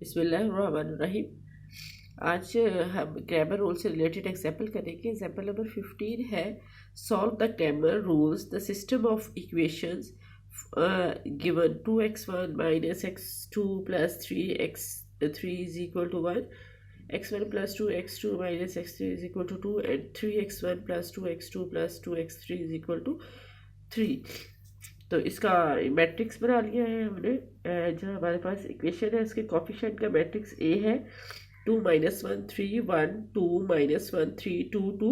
बिस्मिल्लाहिर्रहमानिर्रहीम। आज हम ग्रामर रूल से रिलेटेड एग्जाम्पल करेंगे। एग्जाम्पल नंबर 15 है, solve the grammar rules the system of equations given 2x1 minus x2 plus 3x3 is equal to 1, x1 plus 2x2 minus x3 is equal to 2 and 3x1 plus 2x2 plus 2x3 is equal to 3। तो इसका matrix बना लिया है हमने। जो हमारे पास equation है उसके कोफिशिएंट का मैट्रिक्स ए है 2 -1 3 1 2 -1 3 2 2।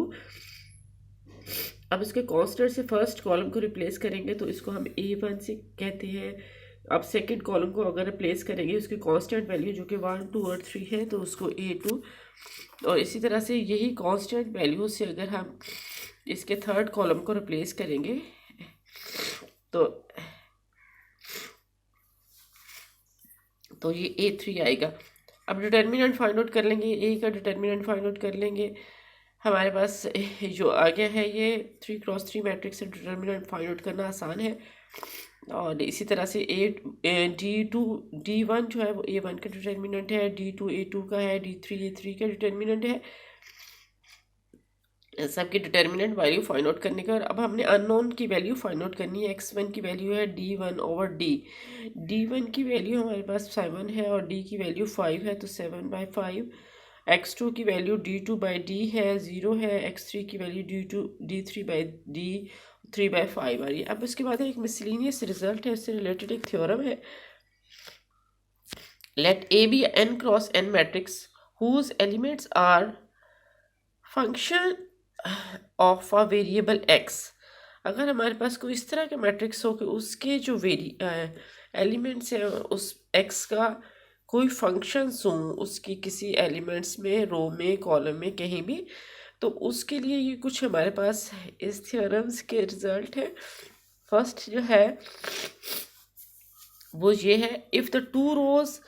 अब इसके कांस्टेंट से फर्स्ट कॉलम को रिप्लेस करेंगे तो इसको हम A1 से कहते हैं। अब सेकंड कॉलम को अगर रिप्लेस करेंगे उसकी कांस्टेंट वैल्यू जो कि 1 2 और 3 है तो उसको A2। और इसी तरह से यही कांस्टेंट वैल्यू से अगर हम इसके थर्ड कॉलम को रिप्लेस करेंगे तो ये A3 आएगा। अब डिटर्मिनेंट फाइंड आउट कर लेंगे, ए का डिटर्मिनेंट फाइंड आउट कर लेंगे। हमारे पास जो आ गया है ये 3x3 मैट्रिक्स से डिटर्मिनेंट फाइंड आउट करना आसान है। और इसी तरह से D1 जो है वो A1 का डिटर्मिनेंट है, D2 A2 का है, D3 A3 का डिटर्मिनेंट है। सबकी डिटर्मिनेंट वैल्यू फाइंड आउट करने का। और अब हमने अननोन की वैल्यू फाइंड आउट करनी है। x1 की वैल्यू है D1/D। D1 की वैल्यू हमारे पास 7 है और D की वैल्यू 5 है तो 7/5। x2 की वैल्यू D2/D है 0 है। x3 की वैल्यू D3/D 3/5 आ रही है। अब उसके बाद एक मिसलिनियस रिजल्ट है, उससे रिलेटेड एक थ्योरम है। Let A be n cross n matrix whose elements are function of a variable x। अगर हमारे पास कोई इस तरह का मैट्रिक्स हो कि उसके जो एलिमेंट्स हैं उस x का कोई फंक्शंस हों उसकी किसी एलिमेंट्स में, रो में, कॉलम में, कहीं भी, तो उसके लिए ये कुछ हमारे पास इस थ्योरम्स के रिजल्ट है। फर्स्ट जो है वो ये है, if the two rows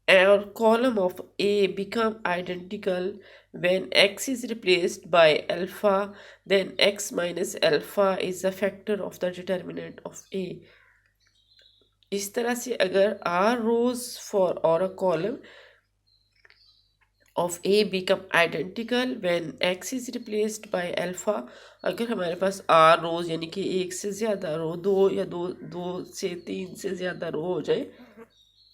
or column of A become identical when x is replaced by alpha, then x minus alpha is a factor of the determinant of A। इस तरह से अगर R rows for or a column of A become identical when x is replaced by alpha, अगर हमारे पास R rows यानी कि एक से ज़्यादा रो, दो या दो से तीन से ज़्यादा रो हो जाए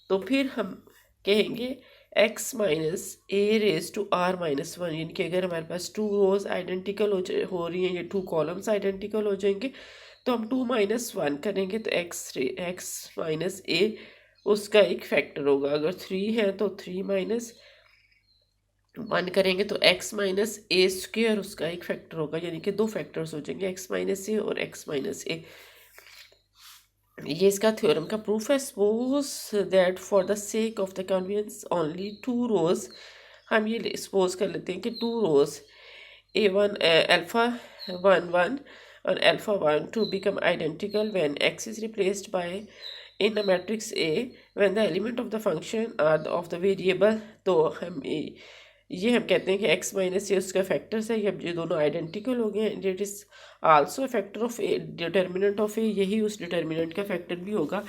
तो फिर हम कहेंगे x minus a raise to r minus 1। यानी कि अगर हमारे पास टू रोज आइडेंटिकल हो रही हैं या टू कॉलम्स आइडेंटिकल हो जाएंगे तो हम 2 - 1 करेंगे तो x माइनस ए उसका एक फैक्टर होगा। अगर 3 है तो 3 - 1 करेंगे तो x माइनस ए स्क्वेयर उसका एक फैक्टर होगा। यानी कि दो फैक्टर्स हो जाएंगे, x माइनस ए और x माइनस ए। ये इसका थ्योरम का प्रूफ है। Suppose that for the sake of the convenience only two rows, हम ये सपोज कर लेते हैं कि टू रोज A1 alpha 1 1 और alpha 1 2 become identical when x is replaced by in the matrix A when the element of the function are of the variable। तो हम ये हम कहते हैं कि x माइनस ए उसका फैक्टर्स है। ये दोनों आइडेंटिकल हो गए हैं। It is also factor of A, determinant of A यही उस डिटर्मिनेंट का फैक्टर भी होगा।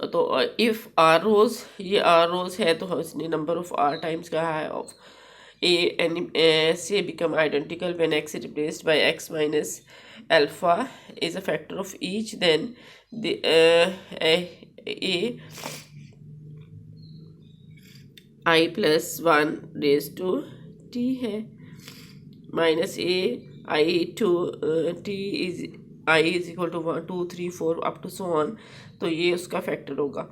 तो इफ़ आर रोज, ये आर रोज है तो उसने नंबर ऑफ आर टाइम्स कहा है ऑफ ए एंड से become identical when x is replaced by x minus alpha is a factor of each, then a i+1 raise to t है minus a i/t is i is equal to 1 2 3 4 up to so on. तो ये उसका factor होगा।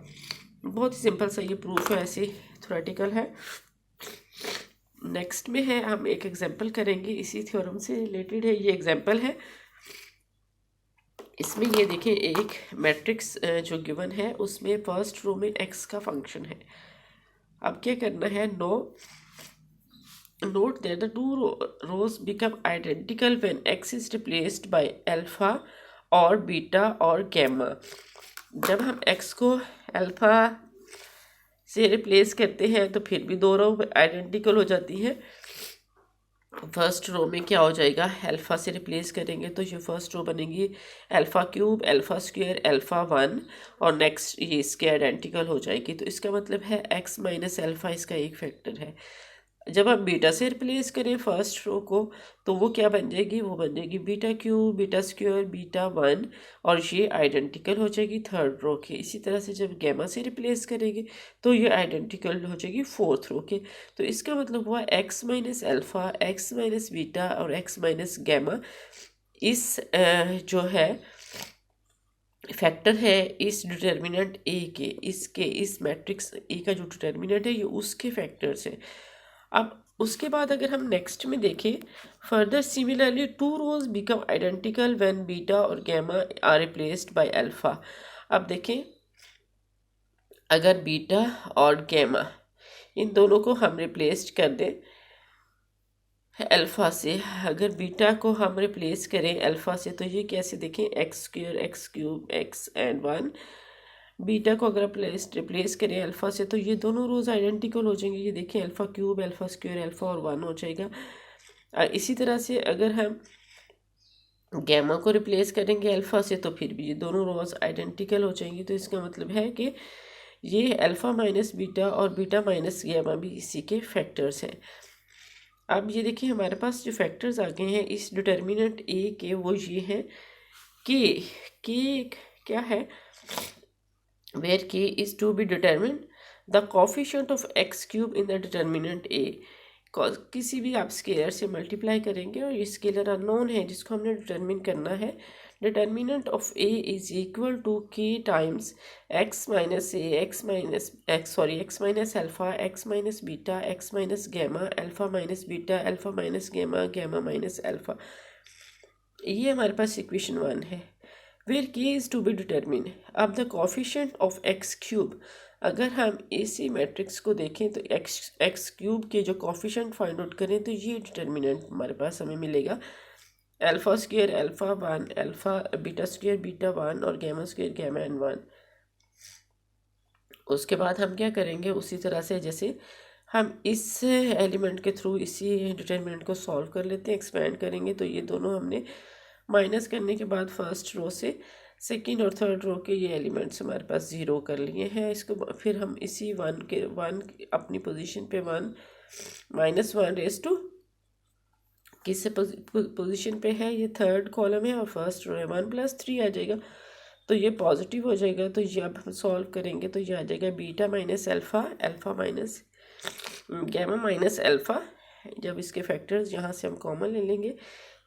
बहुत ही simple सा ये proof है, ऐसे थ्योरेटिकल है। नेक्स्ट में है, हम एक एग्जांपल करेंगे इसी थ्योरम से रिलेटेड है। ये एग्जांपल है, इसमें ये देखें एक मैट्रिक्स जो गिवन है उसमें फर्स्ट रो में x का फंक्शन है। अब क्या करना है, note that the two rows become identical when x is replaced by alpha और बीटा और gamma। जब हम x को अल्फा से रिप्लेस करते हैं तो फिर भी दो रो आइडेंटिकल हो जाती हैं फर्स्ट रो में क्या हो जाएगा, अल्फ़ा से रिप्लेस करेंगे तो ये फर्स्ट रो बनेगी alpha cube, alpha square, alpha one, और नेक्स्ट ये इसके आइडेंटिकल हो जाएगी। तो इसका मतलब है एक्स माइनस अल्फ़ा इसका एक फैक्टर है। जब हम बीटा से रिप्लेस करें फर्स्ट रो को तो वो क्या बन जाएगी, वो बन जाएगी beta cube, beta square, beta one, और ये आइडेंटिकल हो जाएगी थर्ड रो के। इसी तरह से जब गैमा से रिप्लेस करेंगे तो ये आइडेंटिकल हो जाएगी फोर्थ रो के। तो इसका मतलब हुआ x minus alpha, x minus beta और एक्स माइनस गैमा इस जो है फैक्टर है इस डिटर्मिनेंट ए के, इसके इस मैट्रिक्स ए का जो डिटर्मिनेंट है ये उसके फैक्टर्स है। अब उसके बाद अगर हम नेक्स्ट में देखें, further similarly two rows become identical when beta और gamma are replaced by alpha. अब देखें, अगर बीटा और गैमा इन दोनों को हम रिप्लेस कर दें अल्फ़ा से, अगर बीटा को हम रिप्लेस करें अल्फ़ा से तो ये कैसे देखें, x square, x cube, x and one. Beta को अगर रिप्लेस करें अल्फ़ा से तो ये दोनों रोज आइडेंटिकल हो जाएंगे। ये देखें alpha cube, alpha square, alpha और वन हो जाएगा। इसी तरह से अगर हम गैमा को रिप्लेस करेंगे अल्फ़ा से तो फिर भी ये दोनों रोज आइडेंटिकल हो जाएंगी। तो इसका मतलब है कि ये अल्फ़ा माइनस बीटा और बीटा माइनस गैमा भी इसी के फैक्टर्स हैं। अब ये देखिए हमारे पास जो फैक्टर्स आ गए हैं इस डिटर्मिनेंट ए के, वो ये हैं के क्या है, where k is to be determined the coefficient of x cube in the determinant a। किसी भी आप स्केलर से मल्टीप्लाई करेंगे और ये स्केलर अननोन है जिसको हमने डिटरमिन करना है। Determinant of a is equal to k times x minus a, x minus alpha, x minus beta, x minus gamma, alpha minus beta, alpha minus gamma, gamma minus alpha. ये हमारे पास equation 1 है। where k is to be determined। अब the coefficient of x cube, अगर हम इसी matrix को देखें तो एक्स क्यूब के जो कोफिशिएंट फाइंड आउट करें तो ये डिटर्मिनेंट हमारे पास हमें मिलेगा alpha square alpha one, alpha beta square beta one, और gamma square gamma n one. उसके बाद हम क्या करेंगे, उसी तरह से जैसे हम इस एलिमेंट के थ्रू इसी डिटर्मिनेंट को सॉल्व कर लेते हैं, एक्सपेंड करेंगे तो ये दोनों हमने माइनस करने के बाद फर्स्ट रो से सेकंड और थर्ड रो के ये एलिमेंट्स हमारे पास ज़ीरो कर लिए हैं। इसको फिर हम इसी वन अपनी पोजीशन पे one minus one raise to किस पोजीशन पे है, ये थर्ड कॉलम है और फर्स्ट रो है, 1+3 आ जाएगा तो ये पॉजिटिव हो जाएगा। तो ये अब हम सॉल्व करेंगे तो ये आ जाएगा beta minus alpha, alpha minus gamma minus alpha. जब इसके फैक्टर्स यहाँ से हम कॉमन ले लेंगे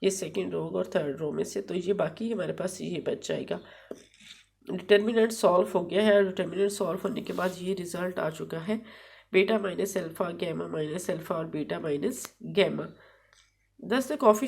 ये सेकंड रो और थर्ड रो में से, तो ये बाकी हमारे पास ये बच जाएगा। डिटर्मिनेंट सॉल्व हो गया है और डिटर्मिनेंट सॉल्व होने के बाद ये रिजल्ट आ चुका है beta minus alpha, gamma minus alpha और beta minus gamma. Thus the coefficient